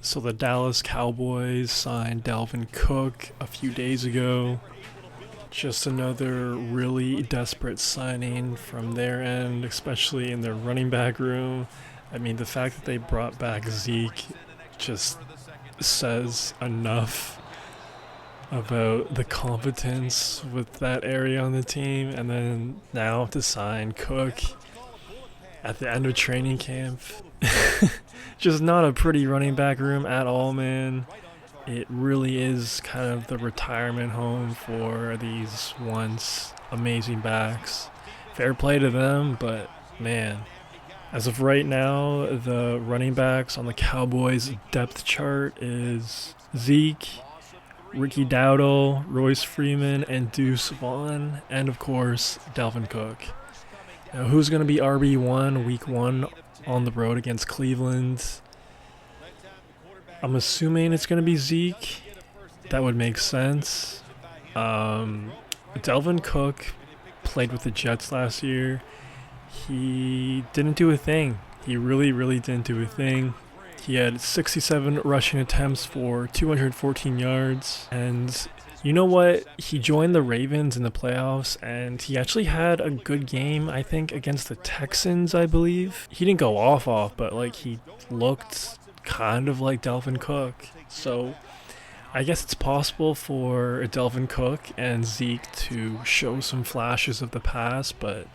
So the Dallas Cowboys signed Dalvin Cook a few days ago. Just another really desperate signing from their end, especially in their running back room. I mean, the fact that they brought back Zeke just says enough about the competence with that area on the team. And then now to sign Cook at the end of training camp. Just not a pretty running back room at all, man. It really is kind of the retirement home for these once amazing backs. Fair play to them, but man, as of right now, the running backs on the Cowboys depth chart is Zeke, Ricky Dowdle, Royce Freeman, and Deuce Vaughn, and of course, Dalvin Cook. Now, who's going to be RB1 week 1 on the road against Cleveland? I'm assuming it's going to be Zeke. That would make sense. Dalvin Cook played with the Jets last year. He didn't do a thing. He really didn't do a thing. He had 67 rushing attempts for 214 yards. And you know what? He joined the Ravens in the playoffs, and he actually had a good game, I think, against the Texans, I believe. He didn't go off, but like he looked kind of like Dalvin Cook. So I guess it's possible for Dalvin Cook and Zeke to show some flashes of the past, but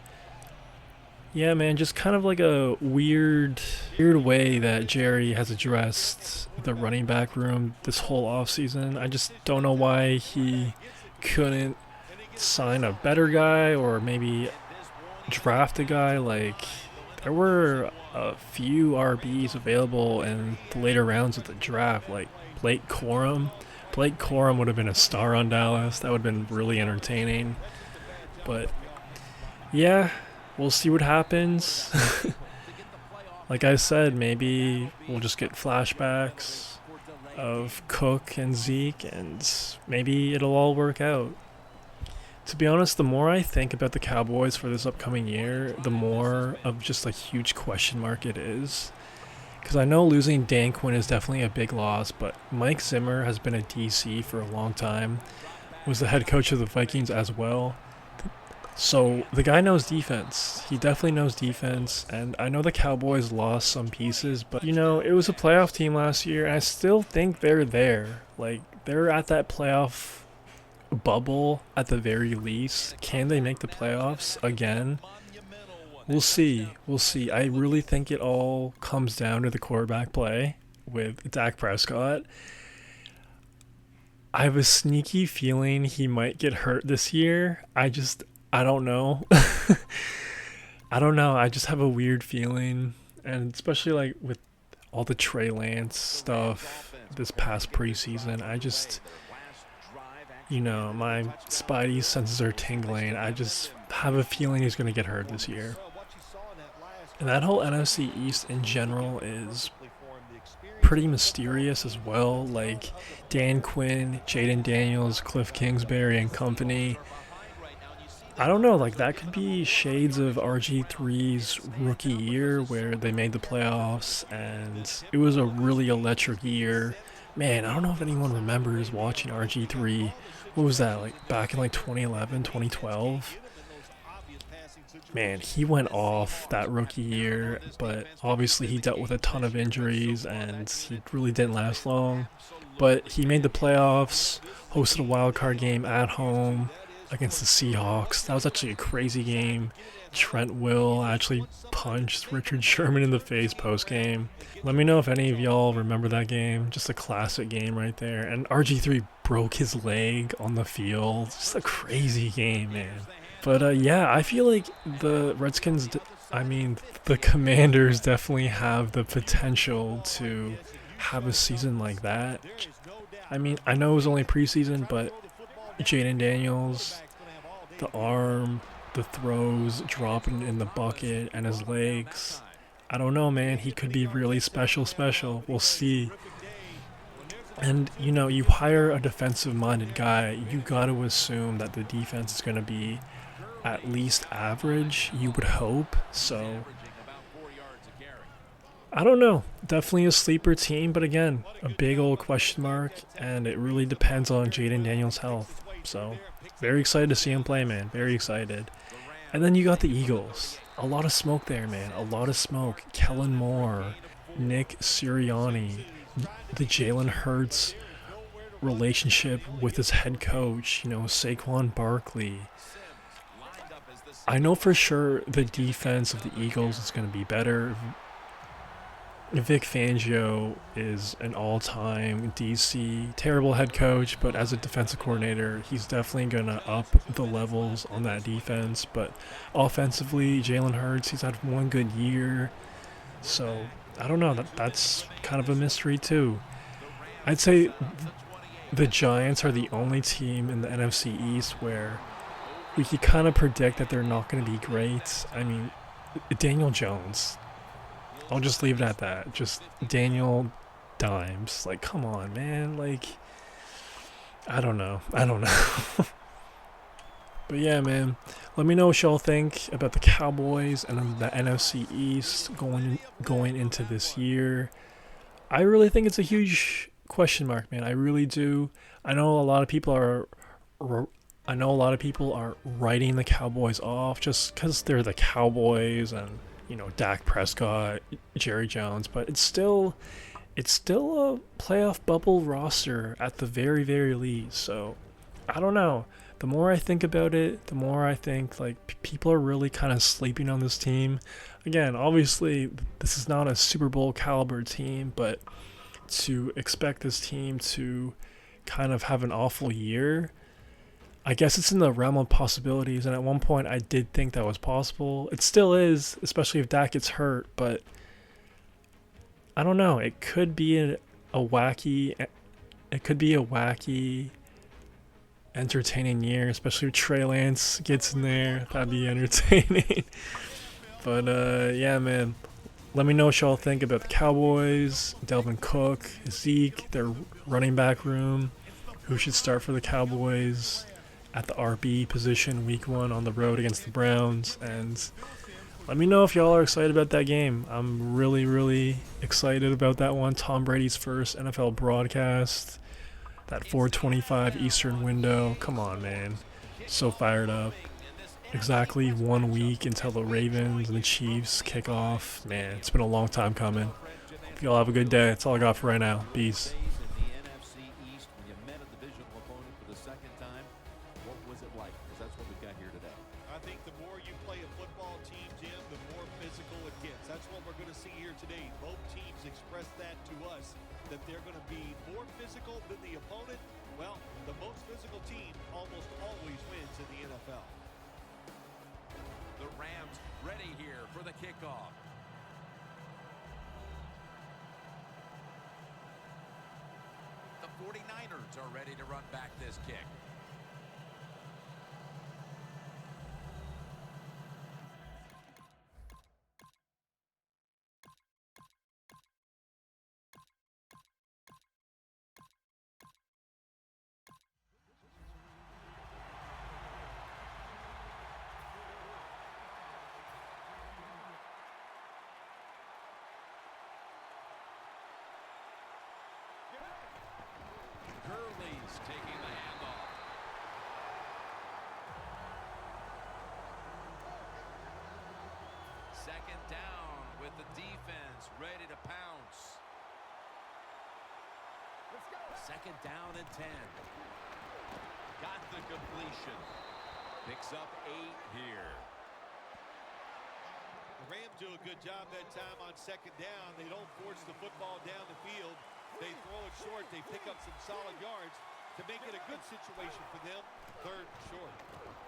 yeah, man, just kind of like a weird way that Jerry has addressed the running back room this whole offseason. I just don't know why he couldn't sign a better guy or maybe draft a guy. Like, there were a few RBs available in the later rounds of the draft, like Blake Corum. Blake Corum would have been a star on Dallas. That would have been really entertaining. But yeah, we'll see what happens. Like I said, maybe we'll just get flashbacks of Cook and Zeke, and maybe it'll all work out. To be honest, the more I think about the Cowboys for this upcoming year, the more of just a huge question mark it is. Because I know losing Dan Quinn is definitely a big loss, but Mike Zimmer has been a DC for a long time, was the head coach of the Vikings as well. So the guy knows defense. He definitely knows defense, and I know the Cowboys lost some pieces, but you know, it was a playoff team last year, and I still think they're there. Like, they're at that playoff bubble at the very least. Can they make the playoffs again? We'll see. I really think it all comes down to the quarterback play with Dak Prescott. I have a sneaky feeling he might get hurt this year. I don't know. I don't know. I just have a weird feeling. And especially like with all the Trey Lance stuff this past preseason, my spidey senses are tingling. I just have a feeling he's going to get hurt this year. And that whole NFC East in general is pretty mysterious as well. Like Dan Quinn, Jaden Daniels, Cliff Kingsbury, and company. I don't know, like that could be shades of RG3's rookie year where they made the playoffs and it was a really electric year. Man, I don't know if anyone remembers watching RG3. What was that, like back in like 2011, 2012? Man, he went off that rookie year, but obviously he dealt with a ton of injuries and he really didn't last long. But he made the playoffs, hosted a wild card game at home against the Seahawks. That was actually a crazy game. Trent Will actually punched Richard Sherman in the face post-game. Let me know if any of y'all remember that game. Just a classic game right there. And RG3 broke his leg on the field. Just a crazy game, man. But yeah, I feel like the the Commanders definitely have the potential to have a season like that. I mean, I know it was only preseason, but Jaden Daniels, the arm, the throws, dropping in the bucket, and his legs. I don't know, man. He could be really special. We'll see. And, you hire a defensive-minded guy, you got to assume that the defense is going to be at least average, you would hope. So I don't know. Definitely a sleeper team, but again, a big old question mark, and it really depends on Jaden Daniels' health. So, very excited to see him play, man. Very excited. And then you got the Eagles. A lot of smoke there, man. A lot of smoke. Kellen Moore, Nick Sirianni, the Jalen Hurts relationship with his head coach, Saquon Barkley. I know for sure the defense of the Eagles is going to be better. Vic Fangio is an all-time DC terrible head coach, but as a defensive coordinator, he's definitely going to up the levels on that defense. But offensively, Jalen Hurts, he's had one good year. So, I don't know. That's kind of a mystery, too. I'd say the Giants are the only team in the NFC East where we could kind of predict that they're not going to be great. I mean, Daniel Jones. I'll just leave it at that. Just Daniel Dimes. Like, come on, man. Like, I don't know. But yeah, man. Let me know what y'all think about the Cowboys and the NFC East going into this year. I really think it's a huge question mark, man. I really do. I know a lot of people are writing the Cowboys off just because they're the Cowboys and Dak Prescott, Jerry Jones, but it's still a playoff bubble roster at the very, very least. So I don't know. The more I think about it, the more I think like people are really kind of sleeping on this team. Again, obviously this is not a Super Bowl caliber team, but to expect this team to kind of have an awful year, I guess it's in the realm of possibilities, and at one point I did think that was possible. It still is, especially if Dak gets hurt, but I don't know. It could be a wacky entertaining year, especially if Trey Lance gets in there. That'd be entertaining. But yeah, man. Let me know what y'all think about the Cowboys, Dalvin Cook, Zeke, their running back room, who should start for the Cowboys at the RB position week 1 on the road against the Browns. And let me know if y'all are excited about that game. I'm really, really excited about that one. Tom Brady's first NFL broadcast, that 4:25 Eastern window. Come on, man. So fired up. Exactly 1 week until the Ravens and the Chiefs kick off. Man, it's been a long time coming. Hope y'all have a good day. That's all I got for right now. Peace. I think the more you play a football team, Jim, the more physical it gets. That's what we're going to see here today. Both teams express that to us, that they're going to be more physical than the opponent. Well, the most physical team almost always wins in the NFL. The Rams ready here for the kickoff. The 49ers are ready to run back this kick. Gurley's taking the handoff. Second down with the defense ready to pounce. Second down and 10. Got the completion. Picks up 8 here. The Rams do a good job that time on second down. They don't force the football down the field. They throw it short. They pick up some solid yards to make it a good situation for them. 3rd and short.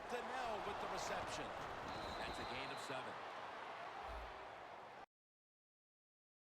Donnell with the reception. That's a gain of 7.